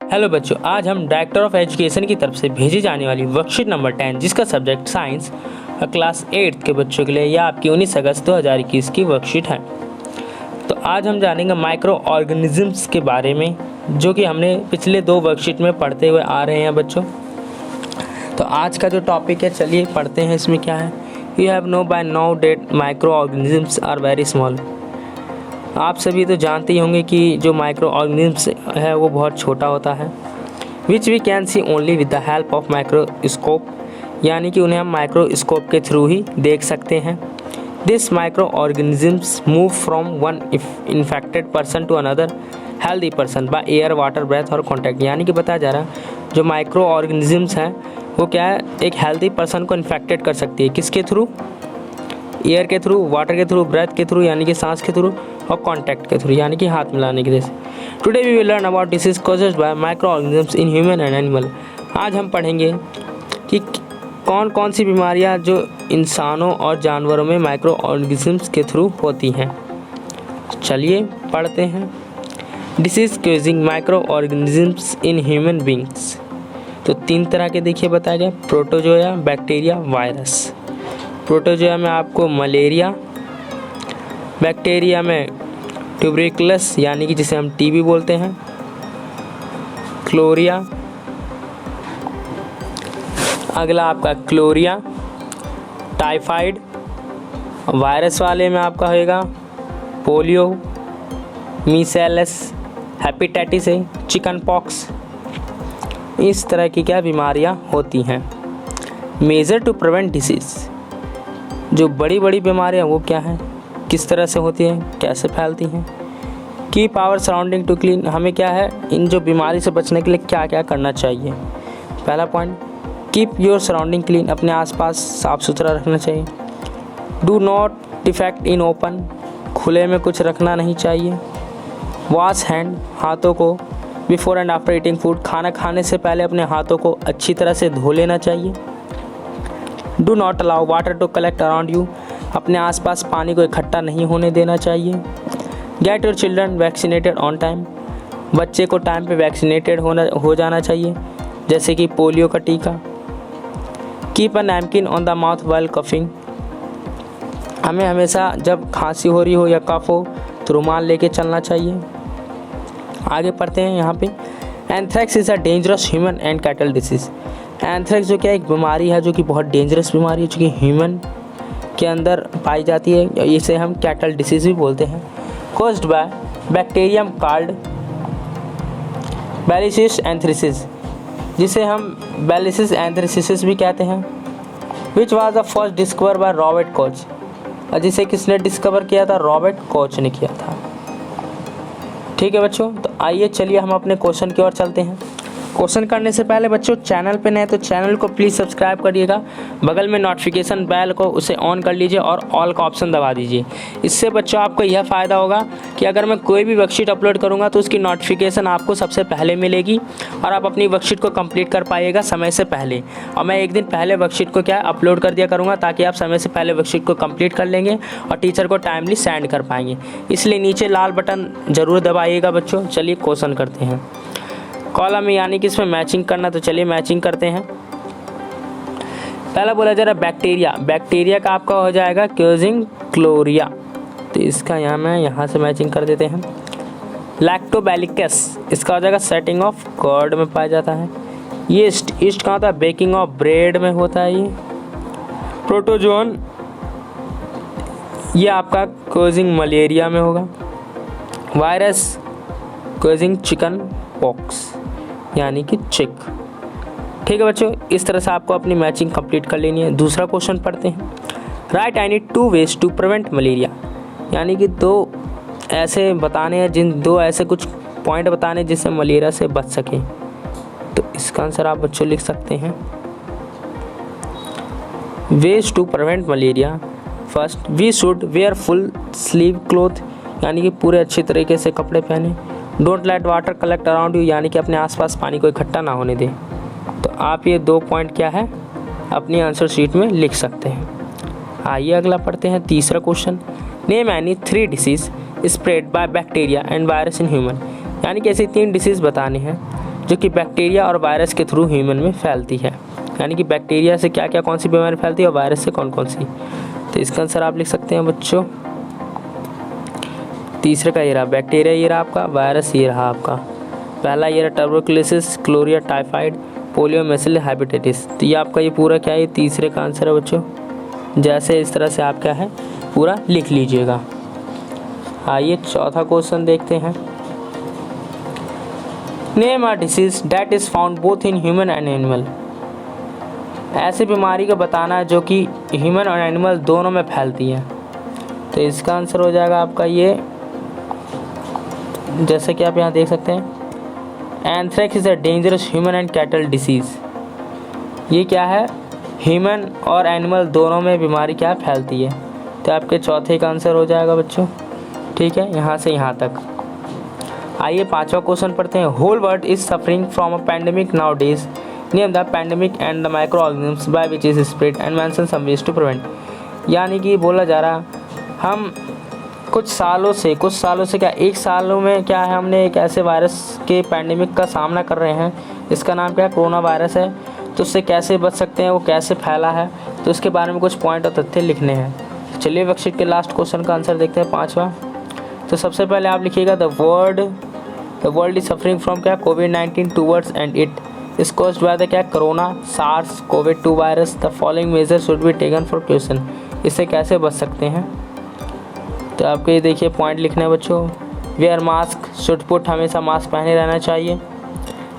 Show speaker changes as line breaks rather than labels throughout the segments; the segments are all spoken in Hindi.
हेलो बच्चों, आज हम डायरेक्टर ऑफ एजुकेशन की तरफ से भेजी जाने वाली वर्कशीट नंबर 10 जिसका सब्जेक्ट साइंस क्लास 8 के बच्चों के लिए यह आपकी 19 अगस्त 2021 की वर्कशीट है। तो आज हम जानेंगे माइक्रो ऑर्गेनिजम्स के बारे में, जो कि हमने पिछले 2 वर्कशीट में पढ़ते हुए आ रहे हैं बच्चों। तो आज का जो टॉपिक है, चलिए पढ़ते हैं इसमें क्या है। You have know by now that micro organisms are very small. आप सभी तो जानते ही होंगे कि जो माइक्रो ऑर्गेनिजम्स है वो बहुत छोटा होता है। Which we can see only with the help of microscope, यानी कि उन्हें हम माइक्रोस्कोप के थ्रू ही देख सकते हैं। This micro organisms move from one infected person to another healthy person by air, water, breath और कॉन्टैक्ट। यानी कि बताया जा रहा है जो माइक्रो ऑर्गेनिजम्स हैं वो क्या है, एक हेल्दी पर्सन को इन्फेक्टेड कर सकती है। किसके थ्रू? एयर के थ्रू, वाटर के थ्रू, ब्रेथ के थ्रू यानी कि सांस के थ्रू, और कॉन्टैक्ट के थ्रू यानी कि हाथ मिलाने के जैसे। Today we will learn about disease caused by micro organisms in human and animal. आज हम पढ़ेंगे कि कौन कौन सी बीमारियां जो इंसानों और जानवरों में माइक्रो ऑर्गेनिजम्स के थ्रू होती हैं। चलिए पढ़ते हैं। Disease causing micro organisms in human beings. तो 3 तरह के देखिए बताया गया, प्रोटोजोआ, बैक्टीरिया, वायरस। प्रोटोजोआ में आपको मलेरिया, बैक्टीरिया में ट्यूबरकुलस यानी कि जिसे हम टीबी बोलते हैं, क्लोरिया, अगला आपका क्लोरिया, टाइफाइड। वायरस वाले में आपका होएगा polio, measles, hepatitis A, chickenpox. इस तरह की क्या बीमारियां होती हैं। मेजर टू प्रिवेंट डिसीज़, जो बड़ी बड़ी बीमारियां वो क्या हैं, किस तरह से होती हैं, कैसे फैलती हैं। Keep our surrounding to clean, हमें क्या है इन जो बीमारी से बचने के लिए क्या क्या करना चाहिए। पहला point, keep your surrounding clean, अपने आसपास साफ़ सुथरा रखना चाहिए। Do not defect in open, खुले में कुछ रखना नहीं चाहिए। वॉश हैंड, हाथों को before and after eating food, खाना खाने से पहले अपने हाथों को अच्छी तरह से धो लेना चाहिए। Do not allow water to collect around you, अपने आसपास पानी को इकट्ठा नहीं होने देना चाहिए। Get your children vaccinated on time, बच्चे को टाइम पे वैक्सीनेटेड हो जाना चाहिए, जैसे कि पोलियो का टीका। Keep a napkin on the mouth while coughing, हमें हमेशा जब खांसी हो रही हो या कफ हो तो रुमाल लेके चलना चाहिए। आगे पढ़ते हैं यहाँ पे। Anthrax is a dangerous human and cattle disease. Anthrax जो क्या एक बीमारी है जो कि बहुत डेंजरस बीमारी है, जो कि ह्यूमन के अंदर पाई जाती है, इसे हम कैटल डिसीज़ भी बोलते हैं। Caused by bacterium called bacillus anthracis, जिसे हम बैलिसिस एंथ्रेसिस भी कहते हैं। Which was the first discover by Robert Koch, और जिसे किसने डिस्कवर किया था? रॉबर्ट कोच ने किया था। ठीक है बच्चों, तो आइए चलिए हम अपने क्वेश्चन की ओर चलते हैं। क्वेश्चन करने से पहले बच्चों, चैनल पे नए तो चैनल को प्लीज़ सब्सक्राइब करिएगा, बगल में नोटिफिकेशन बेल को उसे ऑन कर लीजिए और ऑल का ऑप्शन दबा दीजिए। इससे बच्चों आपको यह फ़ायदा होगा कि अगर मैं कोई भी वर्कशीट अपलोड करूंगा तो उसकी नोटिफिकेशन आपको सबसे पहले मिलेगी और आप अपनी वर्कशीट को कंप्लीट कर पाइएगा समय से पहले। और मैं एक दिन पहले वर्कशीट को क्या अपलोड कर दिया करूँगा ताकि आप समय से पहले वर्कशीट को कंप्लीट कर लेंगे और टीचर को टाइमली सेंड कर पाएंगे। इसलिए नीचे लाल बटन ज़रूर दबाइएगा बच्चों। चलिए क्वेश्चन करते हैं। कॉलम यानी कि इसमें मैचिंग करना, तो चलिए मैचिंग करते हैं। पहला बोला जा रहा है बैक्टीरिया, बैक्टीरिया का आपका हो जाएगा क्योजिंग क्लोरिया, तो इसका मैं यहाँ से मैचिंग कर देते हैं। लैक्टोबैलिकस, इसका हो जाएगा सेटिंग ऑफ कर्ड में पाया जाता है। यीस्ट, ईस्ट कहाँ होता है? बेकिंग ऑफ ब्रेड में होता है ये। प्रोटोजोन, ये आपका क्योजिंग मलेरिया में होगा। वायरस क्योजिंग चिकन पॉक्स यानी कि चिक। ठीक है बच्चों, इस तरह से आपको अपनी मैचिंग कंप्लीट कर लेनी है। दूसरा क्वेश्चन पढ़ते हैं। Right I need 2 ways to prevent malaria, यानी कि 2 ऐसे बताने हैं, 2 ऐसे कुछ पॉइंट बताने जिससे मलेरिया से बच सके। तो इसका आंसर आप बच्चों लिख सकते हैं। Ways to prevent malaria, first we should wear full sleeve cloth, यानी कि पूरे अच्छी तरीके से कपड़े पहने। Don't let water collect around you, यानी कि अपने आसपास पानी को इकट्ठा ना होने दें। तो आप ये 2 पॉइंट क्या है अपनी आंसर शीट में लिख सकते हैं। आइए अगला पढ़ते हैं। तीसरा question, name any 3 disease spread by bacteria and virus in human, यानी कि ऐसी 3 डिसीज़ बताने हैं जो कि बैक्टीरिया और वायरस के थ्रू ह्यूमन में फैलती है। यानी कि बैक्टीरिया से क्या क्या कौन सी बीमारी फैलती है और वायरस से कौन कौन सी। तो इसका आंसर आप लिख सकते हैं बच्चों, तीसरे का ये रहा बैक्टीरिया, ये रहा आपका वायरस, ये रहा आपका पहला, ये रहा ट्यूबरकुलोसिस, क्लोरिया, टाइफाइड, पोलियो, मेसिलस, हेपेटाइटिस। तो ये आपका ये पूरा क्या है, तीसरे का आंसर है बच्चों। जैसे इस तरह से आप क्या है पूरा लिख लीजिएगा। आइए चौथा क्वेश्चन देखते हैं। Name a disease that is found both in human and animal. ऐसी बीमारी को बताना है जो कि ह्यूमन और एनिमल दोनों में फैलती है। तो इसका आंसर हो जाएगा आपका ये, जैसे कि आप यहाँ देख सकते हैं, anthrax is a dangerous human and cattle disease. ये क्या है, ह्यूमन और एनिमल दोनों में बीमारी क्या फैलती है। तो आपके चौथे का आंसर हो जाएगा बच्चों। ठीक है, यहाँ से यहाँ तक। आइए पांचवा क्वेश्चन पढ़ते हैं। Whole world is suffering from a pandemic nowadays, name the pandemic and the micro organisms by which is spread and mention some ways to prevent. यानी कि बोला जा रहा, हम कुछ सालों से क्या, एक सालों में क्या है, हमने एक ऐसे वायरस के पैंडेमिक का सामना कर रहे हैं, इसका नाम क्या है, कोरोना वायरस है। तो उससे कैसे बच सकते हैं, वो कैसे फैला है, तो उसके बारे में कुछ पॉइंट और तथ्य लिखने हैं। चलिए वर्कशीट के लास्ट क्वेश्चन का आंसर देखते हैं, पांचवा। तो सबसे पहले आप लिखिएगा the world is suffering from क्या, कोविड-19 towards and it is caused by the क्या, corona SARS COVID two virus. The following measure should be taken for question. इससे कैसे बच सकते हैं। तो आपको ये देखिए पॉइंट लिखना है बच्चों। वेयर मास्क, शुड पुट, हमेशा मास्क पहने रहना चाहिए।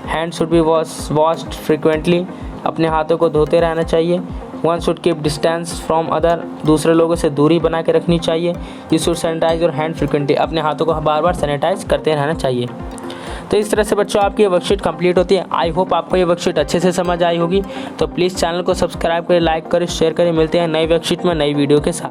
Hand should be washed frequently, अपने हाथों को धोते रहना चाहिए। One should keep distance from other, दूसरे लोगों से दूरी बना के रखनी चाहिए। You should sanitize your hand frequently, अपने हाथों को बार बार सैनिटाइज करते रहना चाहिए। तो इस तरह से बच्चों आपकी ये वर्कशीट कंप्लीट होती है। आई होप आपको ये वर्कशीट अच्छे से समझ आई होगी। तो प्लीज़ चैनल को सब्सक्राइब करें, लाइक करें, शेयर करें। मिलते हैं नई वर्कशीट में नई वीडियो के साथ।